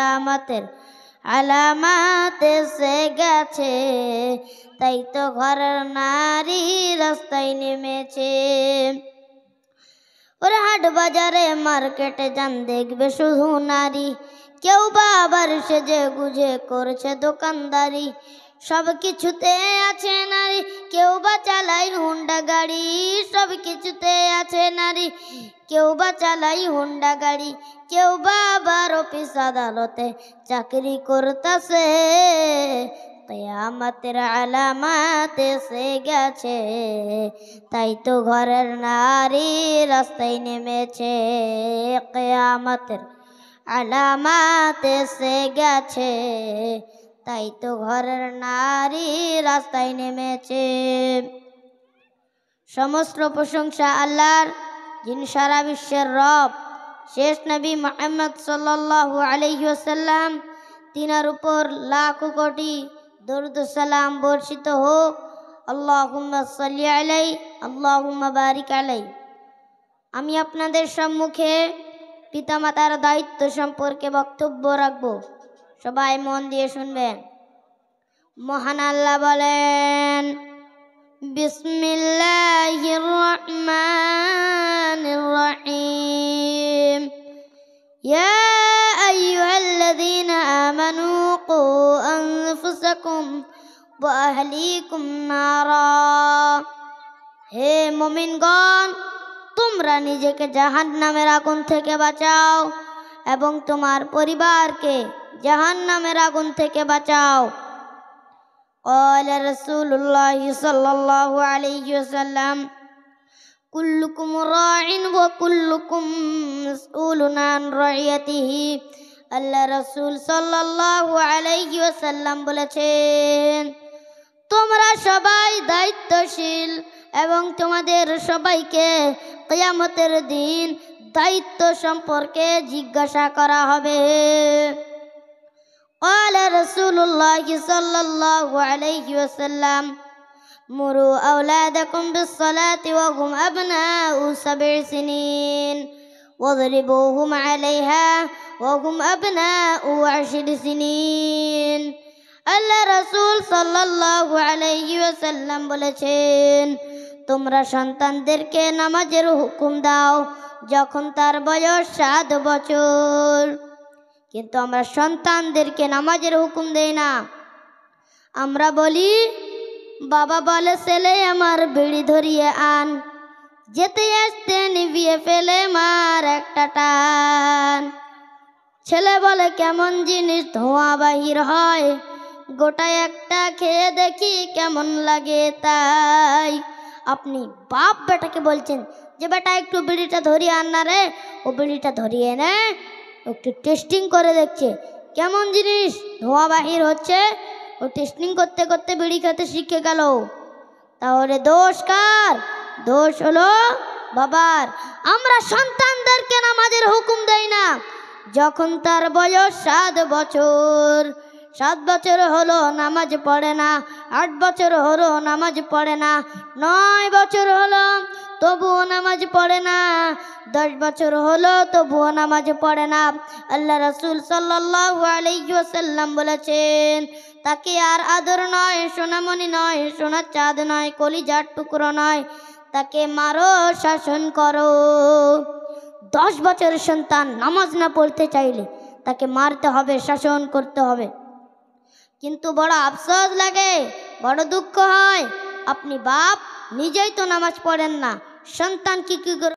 কিয়ামতের আলামাত এসে গেছে, তাই তো ঘরের নারী রাস্তায় নেমেছে। ওরে হাট বাজারে মার্কেটে যান দেখবে শুধু নারী, কেউ বা আবার সেজে গুজে করছে দোকানদারি। সব কিছুতে আছে নারী, কেউ বা চালাই হুন্ডা গাড়ি। সব কিছুতে আছে নারী, কেউ বা চালাই হুন্ডা গাড়ি, কেউ বা আবার অফিস আদালতে চাকরি করতেছে। কিয়ামতের আলামাত এসে গেছে, তাই তো ঘরের নারী রাস্তায় নেমেছে। কিয়ামতের আলামাত এসে গেছে, তাই তো ঘরের নারী রাস্তায় নেমেছে। সমস্ত প্রশংসা আল্লাহর, যিনি সারা বিশ্বের রব। শেষ নবী মুহাম্মদ সাল্লাল্লাহু আলাইহি ওয়াসাল্লাম, তিনার উপর লাখো কোটি দরুদ ও সালাম বর্ষিত হোক। আল্লাহুম্মা সাল্লি আলাইহি, আল্লাহুম্মা বারিক আলাইহি। আমি আপনাদের সম্মুখে পিতামাতার দায়িত্ব সম্পর্কে বক্তব্য রাখব, সবাই মন দিয়ে শুনবেন। মহান আল্লাহ বলেন, বিসমিল্লাহির রহমানির রহিম, ইয়া আইয়ুহাল্লাযীনা আমানু কু আনফুসাকুম ওয়া আহলিকুম নারা। হে মুমিনগণ, তোমরা নিজেকে জাহান্নামের আগুন থেকে বাঁচাও এবং তোমার পরিবারকে জাহান্নামের আগুন থেকে বাঁচাও। قال رسول الله صلى الله عليه وسلم كلكم راع وكلكم مسؤول عن رعيته। আল্লাহ রাসূল সাল্লাল্লাহু আলাইহি ওয়াসাল্লাম বলেছেন, তোমরা সবাই দায়িত্বশীল এবং তোমাদের সবাইকে কিয়ামতের দিন দায়িত্ব সম্পর্কে জিজ্ঞাসা করা হবে। قال رسول الله صلى الله عليه وسلم مروا أولادكم بالصلاة وهم أبناء 7 سنين واضربوهم عليها وهم أبناء 10 سنين। আল্লাহ রাসূল সাল্লাল্লাহু আলাইহি ওয়াসাল্লাম বলেছেন, তোমরা সন্তানদেরকে নামাজের হুকুম দাও যখন তার বয়স 7 বছর। কিন্তু আমরা সন্তানদেরকে নামাজের হুকুম দেই না। আমরা বলি, বাবা বলে ছেলে আমার বিড়ি ধরিয়ে আন, যেতে আসতে নিভিয়ে ফেলে মার একটা টান। ছেলে বলে কেমন জিনিস ধোঁয়া বাহির হয়, গোটা একটা খেয়ে দেখি কেমন লাগে তাই। আপনি বাপ বেটাকে বলছেন যে বেটা একটু বিড়িটা ধরিয়ে আন না রে, ও বিড়িটা ধরিয়ে নে, একটু টেস্টিং করে দেখছে কেমন জিনিস ধোঁয়া বাহির হচ্ছে। ও টেস্টিং করতে করতে বিড়ি খেতে শিখে গেল। তাহলে দোষ কার? দোষ হলো বাবার। আমরা সন্তানদেরকে নামাজের হুকুম দেই না যখন তার বয়স 7 বছর। 7 বছর হলো নামাজ পড়ে না, 8 বছর হলো নামাজ পড়ে না, 9 বছর হলো তবুও নামাজ পড়ে না, 10 বছর হলো তবুও নামাজ পড়ে না। আল্লাহ রাসূল সাল্লাল্লাহু আলাইহি ওয়াসাল্লাম বলেছেন, তাকে আর আদর নয়, সোনামণি নয়, সোনার চাঁদ নয়, কলিজার টুকরো নয়, তাকে মারো, শাসন করো। 10 বছরের সন্তান নামাজ না পড়তে চাইলে তাকে মারতে হবে, শাসন করতে হবে। কিন্তু বড় আফসোস লাগে, বড় দুঃখ হয়, আপনি বাপ নিজেই তো নামাজ পড়েন না, সন্তান কি করে